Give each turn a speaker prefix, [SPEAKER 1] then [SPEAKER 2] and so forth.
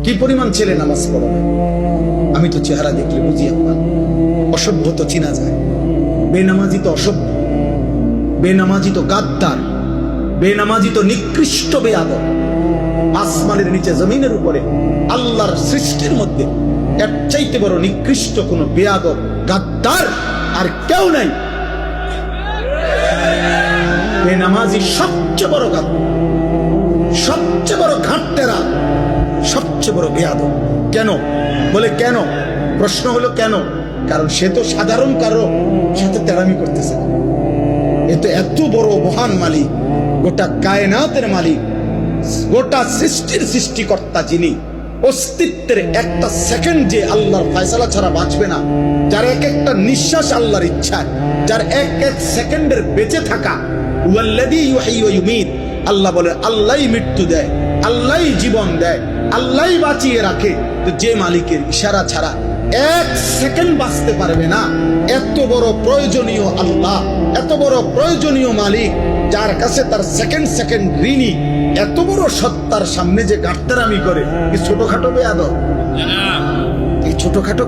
[SPEAKER 1] কি পরিমাণ ছেলে নামাজ পড়ে না? আমি তো চেহারা দেখলে বুঝি আপনার অসভ্য তো চিনা যায়। বেনামাজি তো অসভ্য, বেনামাজি তো গাদ্দার, বেনামাজি তো নিকৃষ্ট বেয়াদব। আসমানের নিচে জমিনের উপরে আল্লাহর সৃষ্টির মধ্যে এর চাইতে বড় নিকৃষ্ট কোন বেয়াদব গাদ্দার আর কেউ নাই। বেনামাজি সবচেয়ে বড় গাদ্দার, সবচেয়ে বড় ঘাটতেরা, সবচেয়ে বড় বেয়াদব। কেন বলে কেন? প্রশ্ন হলো কেন? কারণ সে তো সাধারণ কারো সাথে তেড়ামি করতেছে। এ তো এত বড় মহান মালিক, গোটা কায়নাতের মালিক, গোটা সৃষ্টির সৃষ্টিকর্তা, যিনি অস্তিত্বের একটা সেকেন্ড যে আল্লাহর ফয়সালা ছাড়া বাঁচবে না, যার এক একটা নিঃশ্বাস আল্লাহর ইচ্ছায়, যার এক এক সেকেন্ডের বেঁচে থাকা, ওয়াল্লাযী ইউহয়ী ওয়া ইউমীত, আল্লাহ বলে আল্লাহই মৃত্যু দেয়, আল্লাহই জীবন দেয়, আল্লাহই বাঁচিয়ে রাখে। তো যে মালিকের ইশারা ছাড়া এক সেকেন্ড বাঁচতে পারবে না, এত বড় প্রয়োজনীয় আল্লাহ, এত বড় প্রয়োজনীয় মালিক, যার কাছে তার সেকেন্ড সেকেন্ড ঋণী, এত বড় সত্তার সামনে যে গাট্টারামি করে, এই ছোটখাটো বেয়াদব, এই ছোটখাটো